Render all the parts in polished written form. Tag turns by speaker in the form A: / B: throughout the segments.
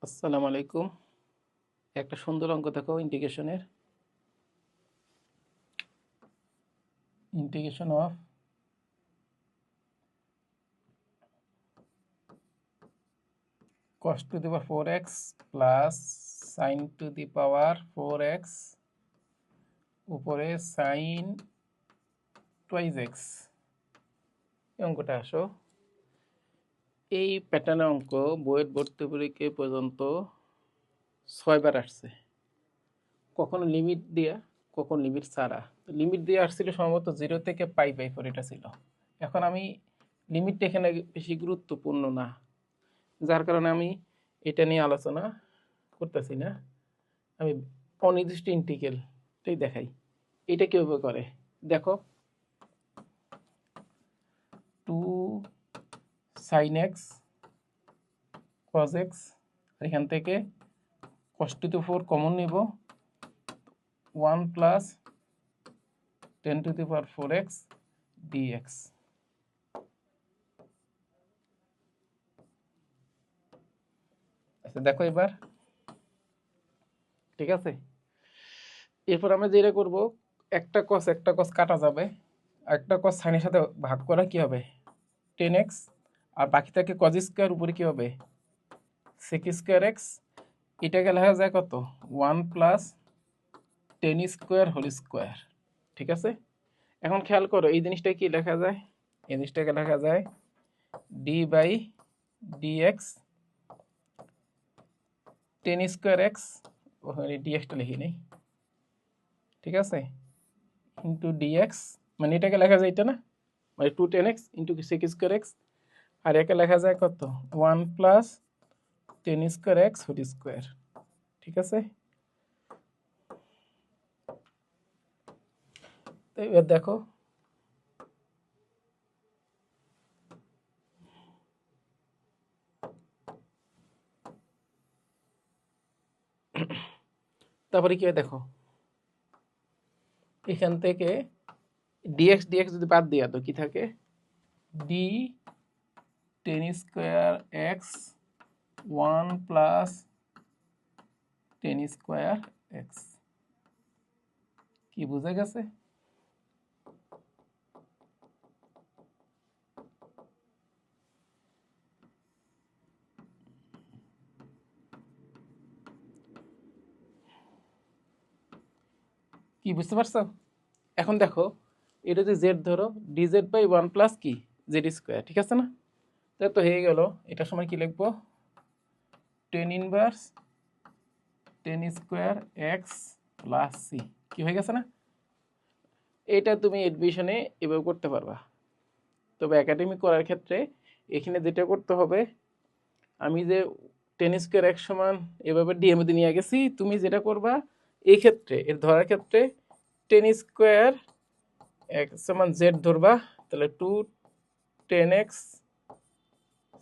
A: আসসালামু আলাইকুম। একটা সুন্দর অঙ্ক দেখো ইন্টিগ্রেশনের। Integration of cos to the power 4x plus sin to the power 4x উপরে sin টুয়াইজ এক্স। এই অঙ্কটা আসো, এই প্যাটার্নের অঙ্ক বইয়ের ভর্তি পরীক্ষা পর্যন্ত 6বার আসছে, কখনো লিমিট দিয়া কখন লিমিট ছাড়া। লিমিট দিয়ে আসছিল সম্ভবত 0 থেকে পাই/4 এটা ছিল। এখন আমি লিমিটটা এখানে বেশি গুরুত্বপূর্ণ না, যার কারণে আমি এটা নিয়ে আলোচনা করতেছি না। আমি অনির্দিষ্ট ইন্টিগ্রালটাই দেখাই। এটা কীভাবে করে দেখো, 2 sin x cos x, এখান থেকে cos টু দি 4 কমন নিব, 1 plus 10 to the power 4x dx। আচ্ছা দেখো এবার, ঠিক আছে। এরপর আমরা যেটা করব, একটা cos কাটা যাবে, একটা cos সাইনের সাথে ভাগ করা কি হবে 10x, আর বাকি থাকে cos স্কয়ার উপরে কি হবে sec স্কয়ার x। এটাকে লেখা যায় কত 1 প্লাস 10 স্কয়ার হোল স্কয়ার। ঠিক আছে, এখন খেয়াল করো এই জিনিসটা কি লেখা যায়, এই জিনিসটাকে লেখা যায় d by dx 10 square x, ওখানে dxটা লিখি নেই, ঠিক আছে, ইন্টু dx, মানে এটাকে লেখা যায় এটা না, মানে 2 10x into sec square x, আর একে লেখা যায় কত 1 plus 10 square x whole square. ঠিক আছে, তো এবার দেখো তারপরে কি হয় দেখো, এখান থেকে dx যদি বাদ দিয়া তো কি থাকে d 10 square x 1 plus 10 square x। কি বুঝা গেছে? কি বুঝতে পারছো? এখন দেখো এটা যদি জেড ধরো, ডিজেড বাই 1 প্লাস কি জেড স্কয়ার, ঠিক আছে না? তাই তো হয়ে গেল, এটা সময় কি লিখবো 10 inverse 10 square x plus c. কি হয়ে গেছে না? এটা তুমি এডমিশনে এভাবে করতে পারবা, তবে একাডেমিক করার ক্ষেত্রে এখানে যেটা করতে হবে, আমি যে 10 স্কয়ার এক্স সমান এভাবে ডিএমএতে নিয়ে গেছি, তুমি যেটা করবা এই ক্ষেত্রে এর ধরার ক্ষেত্রে 10 স্কয়ার এক্স সমান জেড ধরবা, তাহলে 2 10x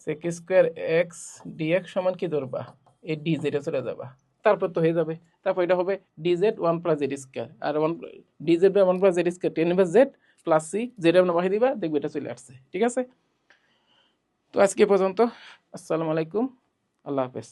A: sec square x dx সমান কি ধরবা এই dz এ চলে যাবা, তারপর তো হয়ে যাবে। তারপর এটা হবে dz 1 প্লাস জেড স্কয়ার, আর 1 dz by 1 plus z square 10 inverse z plus c, z আমরা বসাই দিবা, দেখবে এটা চলে আসছে। ঠিক আছে, তো আজকে পর্যন্ত। আসসালামু আলাইকুম, আল্লাহ হাফেজ।